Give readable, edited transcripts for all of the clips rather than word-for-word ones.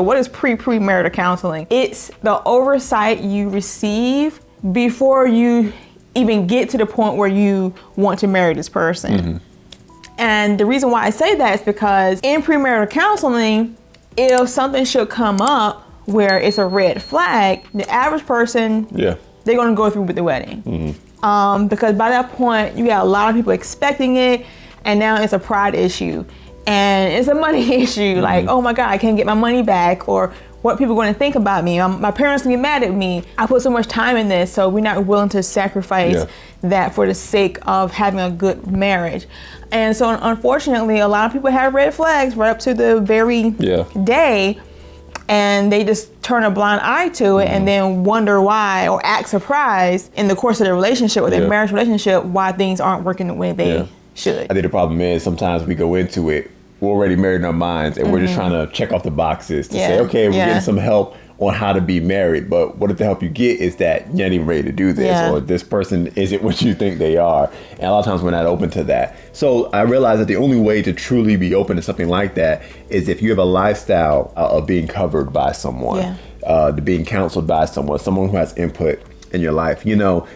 What is premarital counseling? It's the oversight you receive before you even get to the point where you want to marry this person. And the reason why I say that is because in premarital counseling, if something should come up where it's a red flag, the average person, they're going to go through with the wedding. Because by that point, you got a lot of people expecting it, and now it's a pride issue. And it's a money issue, like, oh my God, I can't get my money back, or what people are going to think about me. My parents will get mad at me. I put so much time in this, so we're not willing to sacrifice that for the sake of having a good marriage. And so unfortunately, a lot of people have red flags right up to the very day, and they just turn a blind eye to it and then wonder why, or act surprised in the course of their relationship or their marriage relationship, why things aren't working the way they should. I think the problem is sometimes we go into it, we're already married in our minds, and we're just trying to check off the boxes to say, okay, we're getting some help on how to be married. But what if the help you get is that you're not even ready to do this, or this person isn't what you think they are? And a lot of times we're not open to that. So I realized that the only way to truly be open to something like that is if you have a lifestyle of being covered by someone, to being counseled by someone who has input in your life. You know,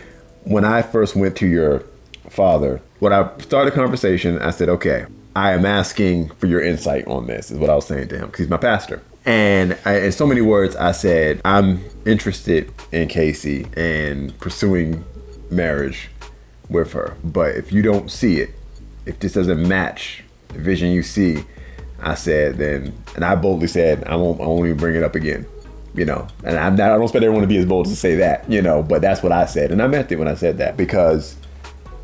when I first went to your father, when I started a conversation, I said, okay, I am asking for your insight on this, is what I was saying to him, because he's my pastor. And in so many words, I said, I'm interested in Cacie and pursuing marriage with her. But if you don't see it, if this doesn't match the vision you see, I said, then, and I boldly said, I won't even bring it up again. You know, and I don't expect everyone to be as bold to say that, you know, but that's what I said. And I meant it when I said that, because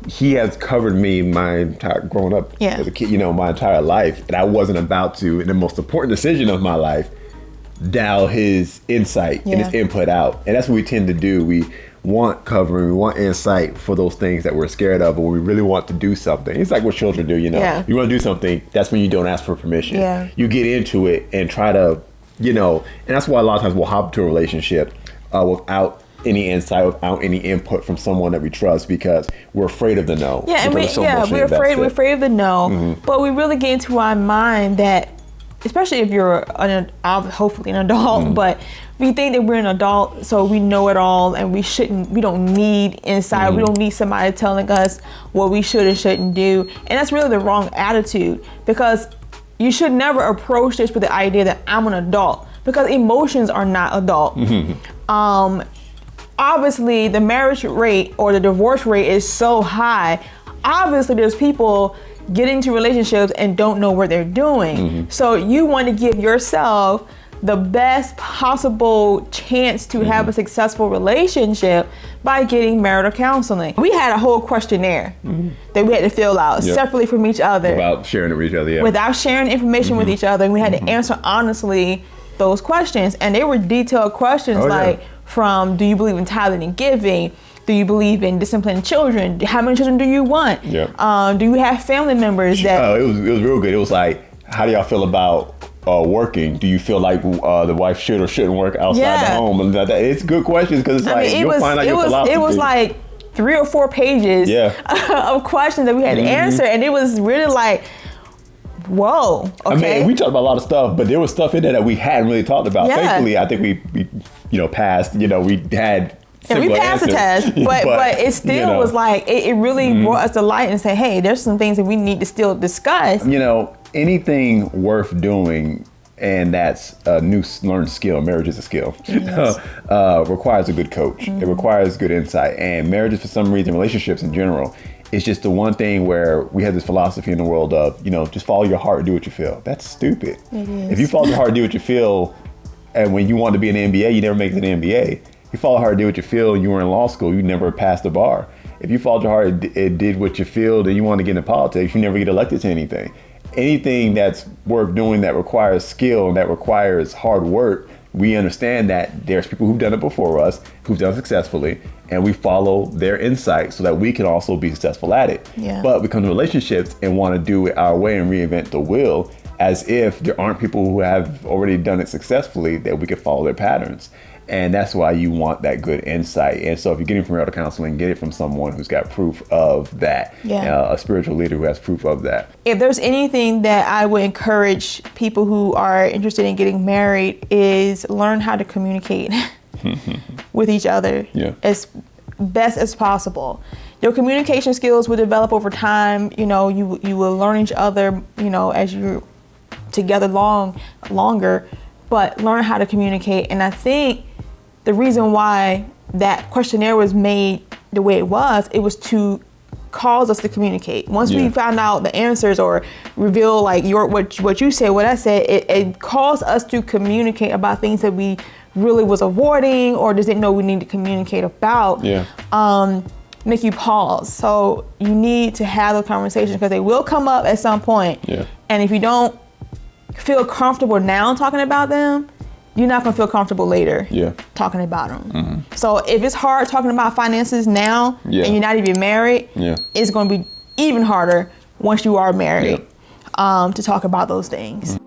he has covered me my entire growing up as a kid, you know, my entire life. And I wasn't about to, in the most important decision of my life, dial his insight and his input out. And that's what we tend to do. We want covering, we want insight for those things that we're scared of, or we really want to do something. It's like what children do, you know. You want to do something, that's when you don't ask for permission. You get into it and try to, you know, and that's why a lot of times we'll hop into a relationship without any insight, without any input from someone that we trust, because we're afraid of the no. We're afraid of the no. But we really get into our mind that, especially if you're hopefully an adult, but we think that we're an adult, so we know it all, and we don't need insight. We don't need somebody telling us what we should and shouldn't do. And that's really the wrong attitude, because you should never approach this with the idea that I'm an adult, because emotions are not adult. Obviously, the marriage rate or the divorce rate is so high. Obviously, there's people get into relationships and don't know what they're doing. So you want to give yourself the best possible chance to have a successful relationship by getting marital counseling. We had a whole questionnaire that we had to fill out separately from each other. Without sharing it with each other, Without sharing information with each other. And we had to answer honestly those questions. And they were detailed questions from, do you believe in tithing and giving? Do you believe in disciplining children? How many children do you want? Do you have family members that... it was real good. It was like, how do y'all feel about working? Do you feel like the wife should or shouldn't work outside the home? And it's good questions, because it's you'll find out your philosophy. It was like 3 or 4 pages of questions that we had to answer. And it was really like, whoa, okay. I mean, we talked about a lot of stuff, but there was stuff in there that we hadn't really talked about. Thankfully, I think we passed, we had we passed the test, but it still was like, it really brought us to light and say, hey, there's some things that we need to still discuss. You know, anything worth doing, and that's a new learned skill, marriage is a skill, requires a good coach. It requires good insight. And marriages, for some reason, relationships in general, it's just the one thing where we have this philosophy in the world of, just follow your heart and do what you feel. That's stupid. It is. If you follow your heart and do what you feel, and when you want to be in the NBA, you never make it in the NBA. If you follow your heart and do what you feel, and you were in law school, you never passed the bar. If you followed your heart and did what you feel, then you want to get into politics, you never get elected to anything. Anything that's worth doing that requires skill and that requires hard work, we understand that there's people who've done it before us, who've done it successfully, and we follow their insight so that we can also be successful at it. But we come to relationships and want to do it our way and reinvent the wheel, as if there aren't people who have already done it successfully that we can follow their patterns. And that's why you want that good insight. And so if you're getting premarital counseling, get it from someone who's got proof of that. A spiritual leader who has proof of that. If there's anything that I would encourage people who are interested in getting married is learn how to communicate with each other as best as possible. Your communication skills will develop over time. You know, you will learn each other, you know, as you're together longer, but learn how to communicate. And I think the reason why that questionnaire was made the way it was to cause us to communicate. Once we found out the answers or reveal like what you said, what I said, it caused us to communicate about things that we really was avoiding or just didn't know we needed to communicate about. Make you pause. So you need to have those conversations because they will come up at some point. And if you don't feel comfortable now talking about them, you're not gonna feel comfortable later talking about them. So if it's hard talking about finances now and you're not even married, it's gonna be even harder once you are married to talk about those things.